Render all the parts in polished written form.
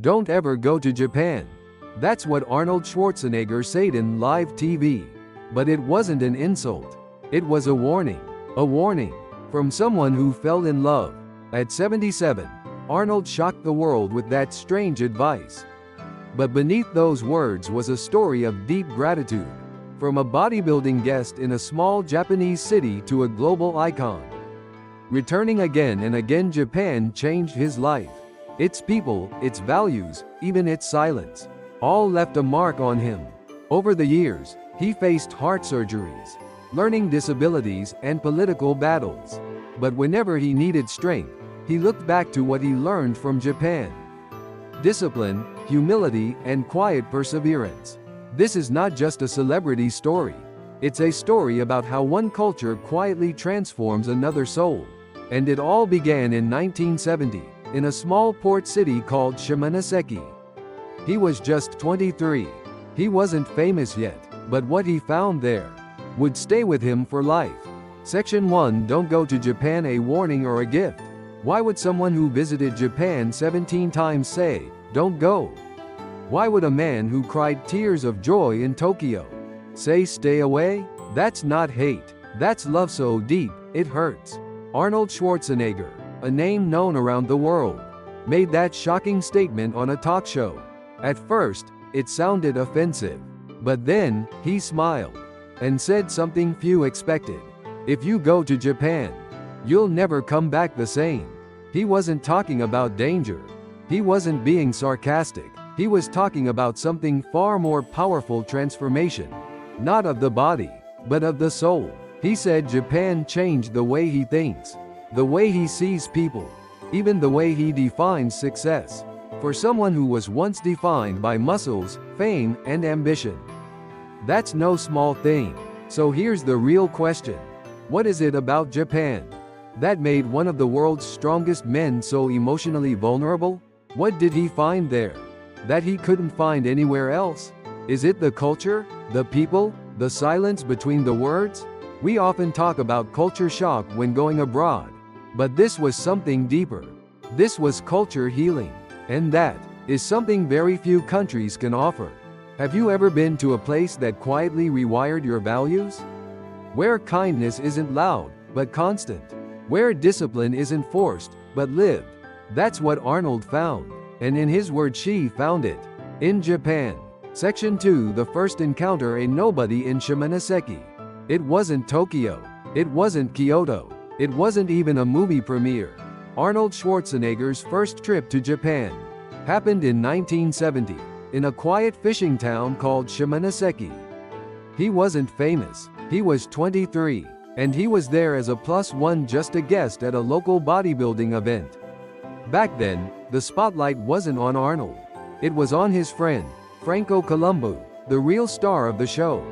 Don't ever go to Japan. That's what Arnold Schwarzenegger said in live TV. But it wasn't an insult. It was a warning. A warning from someone who fell in love. At 77, Arnold shocked the world with that strange advice. But beneath those words was a story of deep gratitude. From a bodybuilding guest in a small Japanese city to a global icon. Returning again and again, Japan changed his life. Its people, its values, even its silence, all left a mark on him. Over the years, he faced heart surgeries, learning disabilities, and political battles. But whenever he needed strength, he looked back to what he learned from Japan. Discipline, humility, and quiet perseverance. This is not just a celebrity story. It's a story about how one culture quietly transforms another soul. And it all began in 1970, in a small port city called Shimonoseki. He was just 23. He wasn't famous yet, but what he found there would stay with him for life. Section 1. Don't go to Japan, a warning or a gift. Why would someone who visited Japan 17 times say, "Don't go"? Why would a man who cried tears of joy in Tokyo say, "Stay away"? That's not hate. That's love so deep, it hurts. Arnold Schwarzenegger, a name known around the world, made that shocking statement on a talk show. At first, it sounded offensive. But then, he smiled and said something few expected. If you go to Japan, you'll never come back the same. He wasn't talking about danger. He wasn't being sarcastic. He was talking about something far more powerful: transformation. Not of the body, but of the soul. He said Japan changed the way he thinks, the way he sees people, even the way he defines success. For someone who was once defined by muscles, fame, and ambition. That's no small thing. So here's the real question. What is it about Japan that made one of the world's strongest men so emotionally vulnerable? What did he find there that he couldn't find anywhere else? Is it the culture, the people, the silence between the words? We often talk about culture shock when going abroad. But this was something deeper. This was culture healing. And that is something very few countries can offer. Have you ever been to a place that quietly rewired your values? Where kindness isn't loud, but constant. Where discipline isn't forced, but lived. That's what Arnold found. And in his words, she found it. In Japan. Section 2. The first encounter: a nobody in Shimonoseki. It wasn't Tokyo. It wasn't Kyoto. It wasn't even a movie premiere. Arnold Schwarzenegger's first trip to Japan happened in 1970, in a quiet fishing town called Shimonoseki. He wasn't famous. He was 23, and he was there as a +1, just a guest at a local bodybuilding event. Back then, the spotlight wasn't on Arnold. It was on his friend, Franco Columbu, the real star of the show.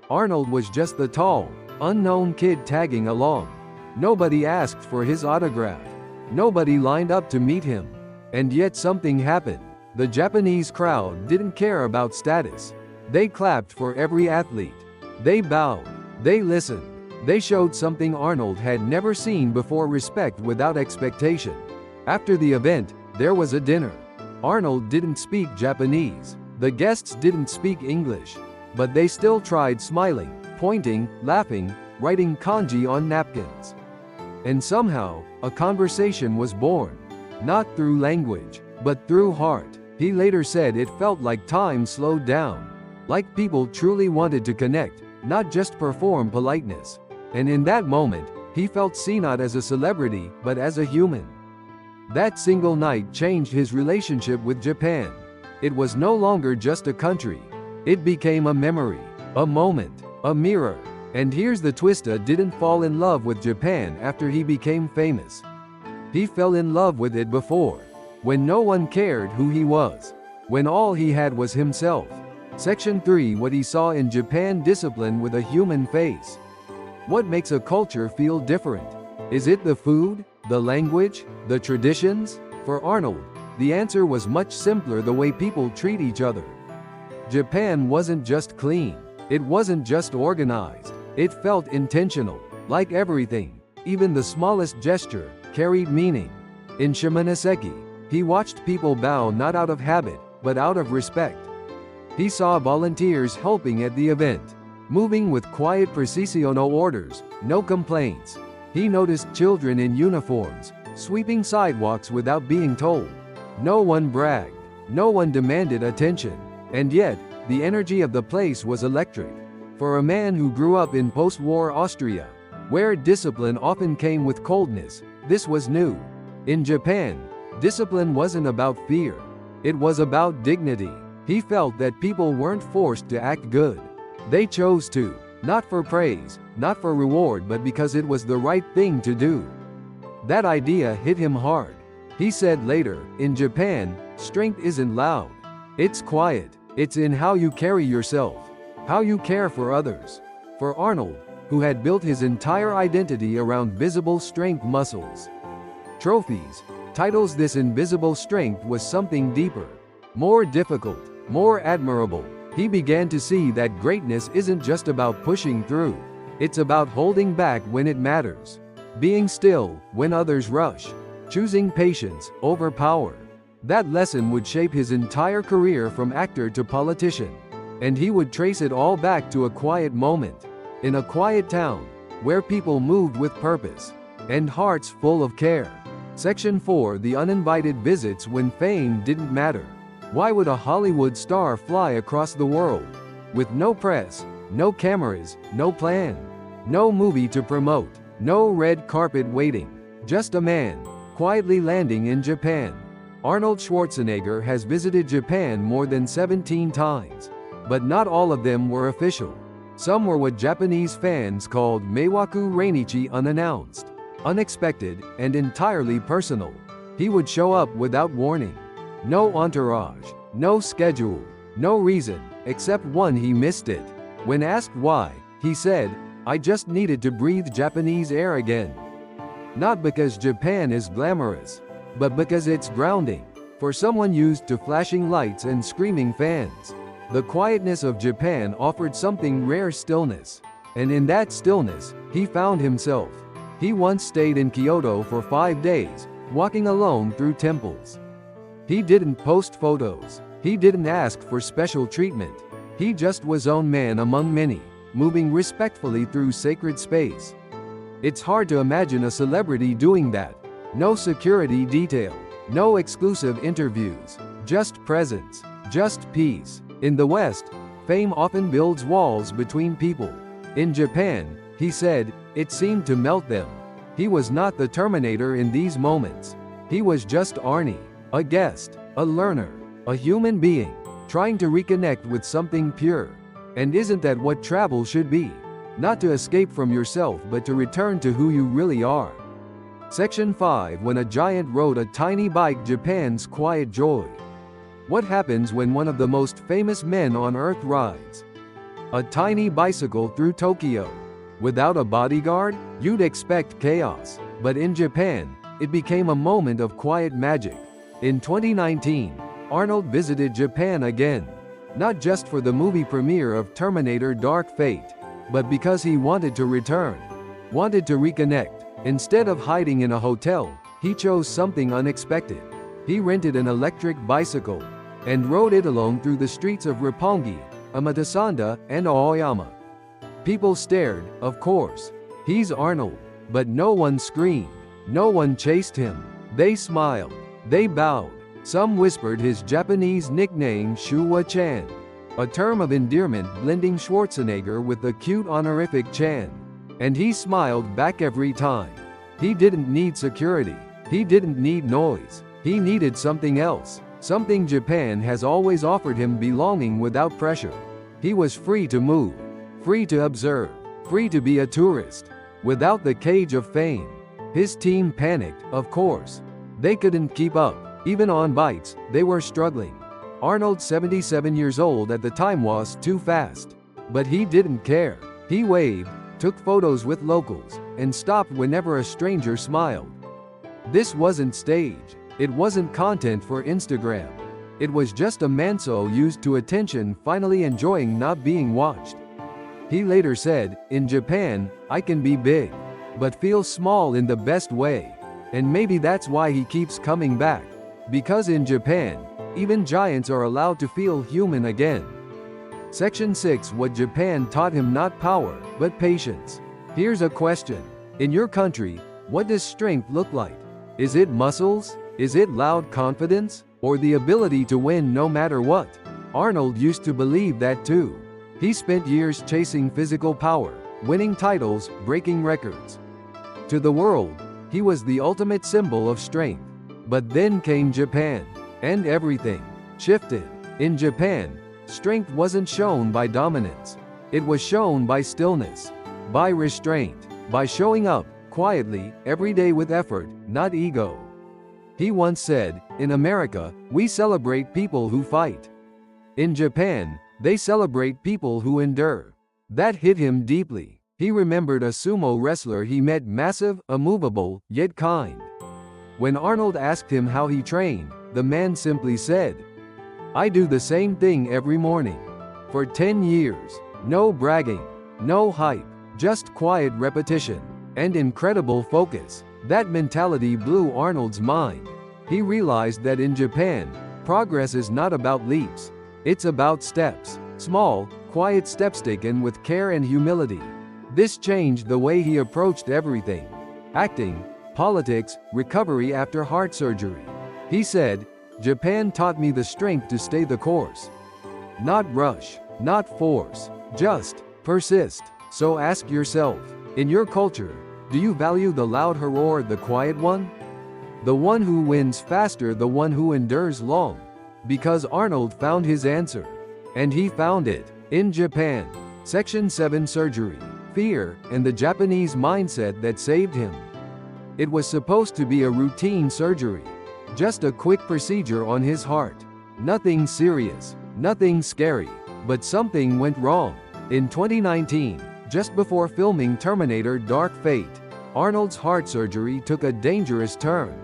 Arnold was just the tall, unknown kid tagging along. Nobody asked for his autograph. Nobody lined up to meet him. And yet something happened. The Japanese crowd didn't care about status. They clapped for every athlete. They bowed. They listened. They showed something Arnold had never seen before: respect without expectation. After the event, there was a dinner. Arnold didn't speak Japanese. The guests didn't speak English. But they still tried, smiling, pointing, laughing, writing kanji on napkins. And somehow, a conversation was born. Not through language, but through heart. He later said it felt like time slowed down. Like people truly wanted to connect, not just perform politeness. And in that moment, he felt seen not as a celebrity, but as a human. That single night changed his relationship with Japan. It was no longer just a country. It became a memory, a moment, a mirror. And here's the twist: he didn't fall in love with Japan after he became famous. He fell in love with it before, when no one cared who he was, when all he had was himself. Section 3. What he saw in Japan: discipline with a human face. What makes a culture feel different? Is it the food, the language, the traditions? For Arnold, the answer was much simpler: the way people treat each other. Japan wasn't just clean. It wasn't just organized. It felt intentional. Like everything, even the smallest gesture, carried meaning. In Shimonoseki, He watched people bow not out of habit, but out of respect. He saw volunteers helping at the event, moving with quiet precision, no orders, no complaints. He noticed children in uniforms, sweeping sidewalks without being told. No one bragged, no one demanded attention, and yet, the energy of the place was electric. For a man who grew up in post-war Austria, where discipline often came with coldness, this was new. In Japan, discipline wasn't about fear. It was about dignity. He felt that people weren't forced to act good. They chose to, not for praise, not for reward, but because it was the right thing to do. That idea hit him hard. He said later, in Japan, strength isn't loud. It's quiet. It's in how you carry yourself, how you care for others. For Arnold, who had built his entire identity around visible strength muscles, trophies, titles, this invisible strength was something deeper, more difficult, more admirable. He began to see that greatness isn't just about pushing through. It's about holding back when it matters, being still when others rush, choosing patience over power. That lesson would shape his entire career from actor to politician. And he would trace it all back to a quiet moment, in a quiet town, where people moved with purpose, and hearts full of care. Section 4. The uninvited visits when fame didn't matter. Why would a Hollywood star fly across the world, with no press, no cameras, no plan, no movie to promote, no red carpet waiting, just a man, quietly landing in Japan? Arnold Schwarzenegger has visited Japan more than 17 times. But not all of them were official. Some were what Japanese fans called meiwaku reinichi, unannounced, unexpected, and entirely personal. He would show up without warning. No entourage, no schedule, no reason, except one: he missed it. When asked why, he said, "I just needed to breathe Japanese air again." Not because Japan is glamorous, but because it's grounding. For someone used to flashing lights and screaming fans, the quietness of Japan offered something rare: stillness. And in that stillness, he found himself. He once stayed in Kyoto for 5 days, walking alone through temples. He didn't post photos. He didn't ask for special treatment. He just was own man among many, moving respectfully through sacred space. It's hard to imagine a celebrity doing that. No security detail, no exclusive interviews, just presence, just peace. In the West, fame often builds walls between people. In Japan, he said, it seemed to melt them. He was not the Terminator in these moments. He was just Arnie, a guest, a learner, a human being, trying to reconnect with something pure. And isn't that what travel should be? Not to escape from yourself, but to return to who you really are. Section 5. When a giant rode a tiny bike, Japan's quiet joy. What happens when one of the most famous men on earth rides a tiny bicycle through Tokyo? Without a bodyguard, you'd expect chaos. But in Japan, it became a moment of quiet magic. In 2019, Arnold visited Japan again. Not just for the movie premiere of Terminator Dark Fate, but because he wanted to return, wanted to reconnect. Instead of hiding in a hotel, he chose something unexpected. He rented an electric bicycle and rode it alone through the streets of Roppongi, Amatasanda, and Aoyama. People stared, of course. He's Arnold. But no one screamed. No one chased him. They smiled. They bowed. Some whispered his Japanese nickname Shuwa-chan, a term of endearment blending Schwarzenegger with the cute honorific Chan. And he smiled back every time. He didn't need security. He didn't need noise. He needed something else. Something Japan has always offered him: belonging without pressure. He was free to move, free to observe, free to be a tourist, without the cage of fame. His team panicked, of course. They couldn't keep up. Even on bikes, they were struggling. Arnold, 77 years old at the time, was too fast. But he didn't care. He waved, took photos with locals, and stopped whenever a stranger smiled. This wasn't stage. It wasn't content for Instagram. It was just a manso used to attention, finally enjoying not being watched. He later said, "In Japan, I can be big, but feel small in the best way. And maybe that's why he keeps coming back." Because in Japan, even giants are allowed to feel human again. Section 6. What Japan taught him: not power, but patience. Here's a question. In your country, what does strength look like? Is it muscles? Is it loud confidence? Or the ability to win no matter what? Arnold used to believe that too. He spent years chasing physical power, winning titles, breaking records. To the world, he was the ultimate symbol of strength. But then came Japan, and everything shifted. In Japan, strength wasn't shown by dominance. It was shown by stillness, by restraint, by showing up quietly every day with effort, not ego. He once said, "In America, we celebrate people who fight. In Japan, they celebrate people who endure." That hit him deeply. He remembered a sumo wrestler he met, massive, immovable, yet kind. When Arnold asked him how he trained, the man simply said, "I do the same thing every morning. For 10 years. No bragging, no hype, just quiet repetition, and incredible focus." That mentality blew Arnold's mind. He realized that in Japan, progress is not about leaps. It's about steps. Small, quiet steps taken with care and humility. This changed the way he approached everything. Acting, politics, recovery after heart surgery. He said, "Japan taught me the strength to stay the course. Not rush, not force, just persist." So ask yourself, in your culture, do you value the loud hero or the quiet one? The one who wins faster, the one who endures long? Because Arnold found his answer. And he found it in Japan. Section 7. Surgery, fear, and the Japanese mindset that saved him. It was supposed to be a routine surgery. Just a quick procedure on his heart. Nothing serious, nothing scary. But something went wrong. In 2019, just before filming Terminator Dark Fate, Arnold's heart surgery took a dangerous turn.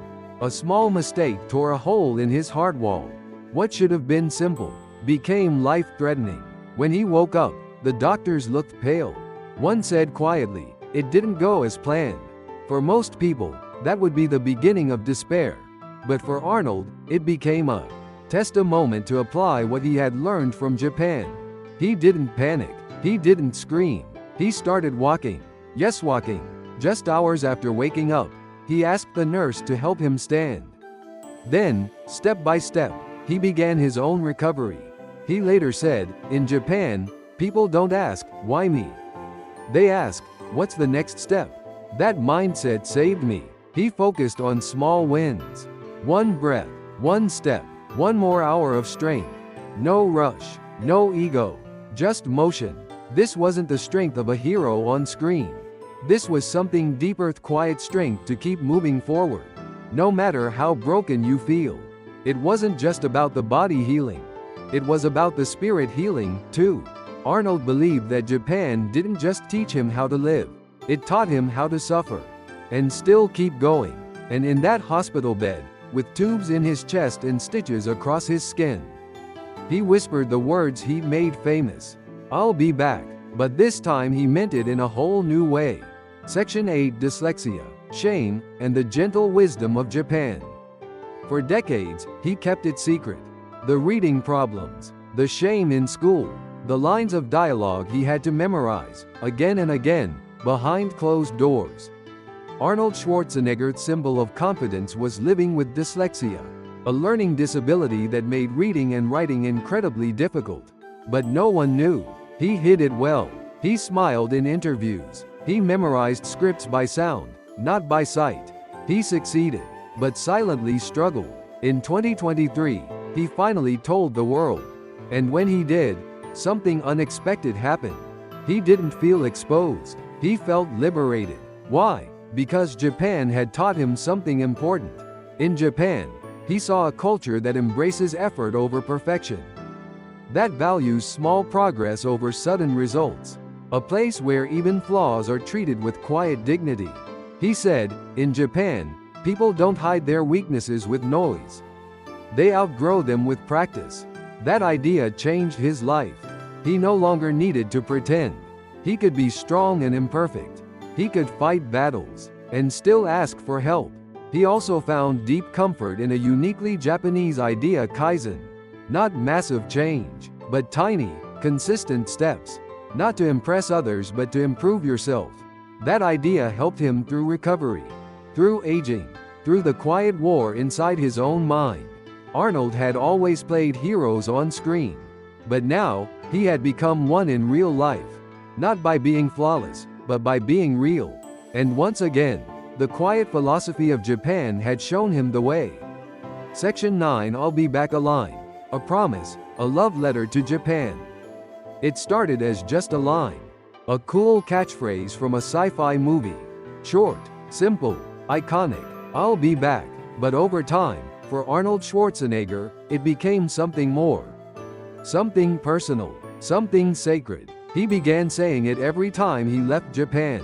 A small mistake tore a hole in his heart wall. What should have been simple became life-threatening. When he woke up, the doctors looked pale. One said quietly, "It didn't go as planned." For most people, that would be the beginning of despair. But for Arnold, it became a test, a moment to apply what he had learned from Japan. He didn't panic. He didn't scream. He started walking. Yes, walking. Just hours after waking up, he asked the nurse to help him stand. Then, step by step, he began his own recovery. He later said, "In Japan, people don't ask, 'Why me?' They ask, 'What's the next step?'" That mindset saved me. He focused on small wins. One breath, one step, one more hour of strength. No rush, no ego, just motion. This wasn't the strength of a hero on screen. This was something deeper, quiet strength to keep moving forward. No matter how broken you feel. It wasn't just about the body healing. It was about the spirit healing, too. Arnold believed that Japan didn't just teach him how to live. It taught him how to suffer. And still keep going. And in that hospital bed, with tubes in his chest and stitches across his skin, he whispered the words he made famous. "I'll be back." But this time he meant it in a whole new way. Section 8. Dyslexia, shame, and the gentle wisdom of Japan. For decades, he kept it secret. The reading problems, the shame in school, the lines of dialogue he had to memorize, again and again, behind closed doors. Arnold Schwarzenegger's symbol of confidence was living with dyslexia, a learning disability that made reading and writing incredibly difficult. But no one knew. He hid it well. He smiled in interviews. He memorized scripts by sound, not by sight. He succeeded, but silently struggled. In 2023, he finally told the world. And when he did, something unexpected happened. He didn't feel exposed. He felt liberated. Why? Because Japan had taught him something important. In Japan, he saw a culture that embraces effort over perfection, that values small progress over sudden results, a place where even flaws are treated with quiet dignity. He said, "In Japan, people don't hide their weaknesses with noise. They outgrow them with practice." That idea changed his life. He no longer needed to pretend. He could be strong and imperfect. He could fight battles and still ask for help. He also found deep comfort in a uniquely Japanese idea, Kaizen. Not massive change, but tiny, consistent steps. Not to impress others but to improve yourself. That idea helped him through recovery, through aging, through the quiet war inside his own mind. Arnold had always played heroes on screen, but now, he had become one in real life. Not by being flawless, but by being real. And once again, the quiet philosophy of Japan had shown him the way. Section 9. I'll be back. A line, a promise, a love letter to Japan. It started as just a line, a cool catchphrase from a sci-fi movie. Short, simple, iconic, I'll be back. But over time, for Arnold Schwarzenegger, it became something more. Something personal, something sacred. He began saying it every time he left Japan.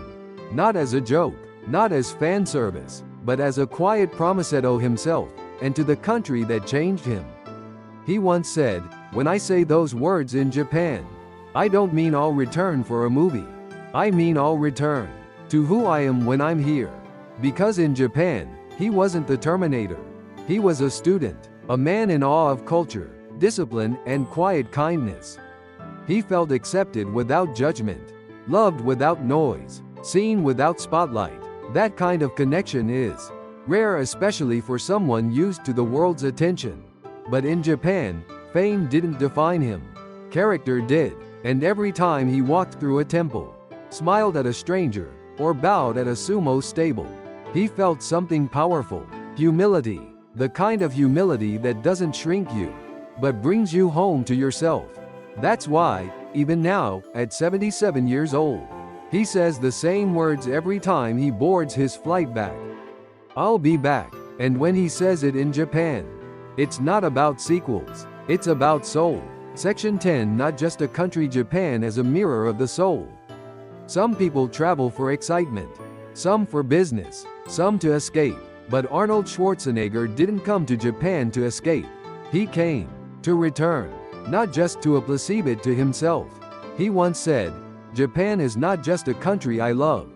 Not as a joke, not as fan service, but as a quiet promise to himself, and to the country that changed him. He once said, "When I say those words in Japan, I don't mean I'll return for a movie. I mean I'll return to who I am when I'm here." Because in Japan, he wasn't the Terminator. He was a student, a man in awe of culture, discipline, and quiet kindness. He felt accepted without judgment, loved without noise, seen without spotlight. That kind of connection is rare, especially for someone used to the world's attention. But in Japan, fame didn't define him. Character did, and every time he walked through a temple, smiled at a stranger, or bowed at a sumo stable, he felt something powerful. Humility. The kind of humility that doesn't shrink you, but brings you home to yourself. That's why, even now, at 77 years old, he says the same words every time he boards his flight back. I'll be back. And when he says it in Japan, it's not about sequels, it's about soul. Section 10. Not just a country. Japan as a mirror of the soul. Some people travel for excitement, some for business, some to escape. But Arnold Schwarzenegger didn't come to Japan to escape. He came to return, not just to a placebo to himself. He once said, "Japan is not just a country I love.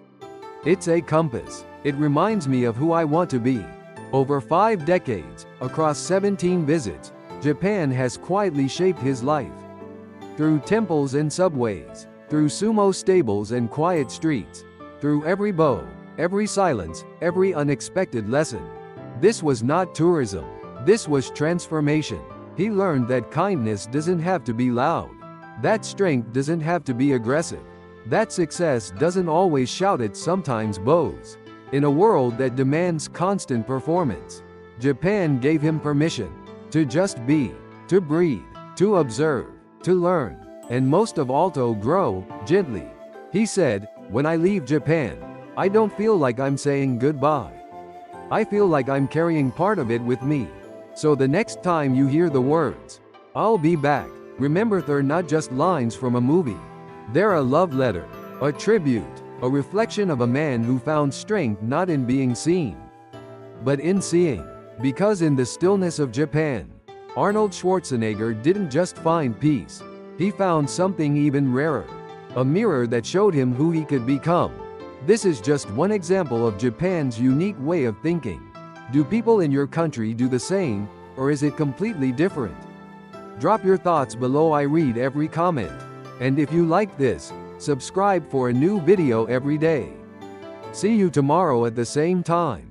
It's a compass. It reminds me of who I want to be." Over 5 decades, across 17 visits, Japan has quietly shaped his life. Through temples and subways, through sumo stables and quiet streets, through every bow, every silence, every unexpected lesson. This was not tourism. This was transformation. He learned that kindness doesn't have to be loud. That strength doesn't have to be aggressive. That success doesn't always shout, it sometimes bows. In a world that demands constant performance, Japan gave him permission to just be, to breathe, to observe, to learn, and most of all to grow, gently. He said, "When I leave Japan, I don't feel like I'm saying goodbye. I feel like I'm carrying part of it with me." So the next time you hear the words, "I'll be back," remember they're not just lines from a movie. They're a love letter, a tribute, a reflection of a man who found strength not in being seen, but in seeing. Because in the stillness of Japan, Arnold Schwarzenegger didn't just find peace. He found something even rarer, a mirror that showed him who he could become. This is just one example of Japan's unique way of thinking. Do people in your country do the same, or is it completely different? Drop your thoughts below. I read every comment. And if you like this, subscribe for a new video every day. See you tomorrow at the same time.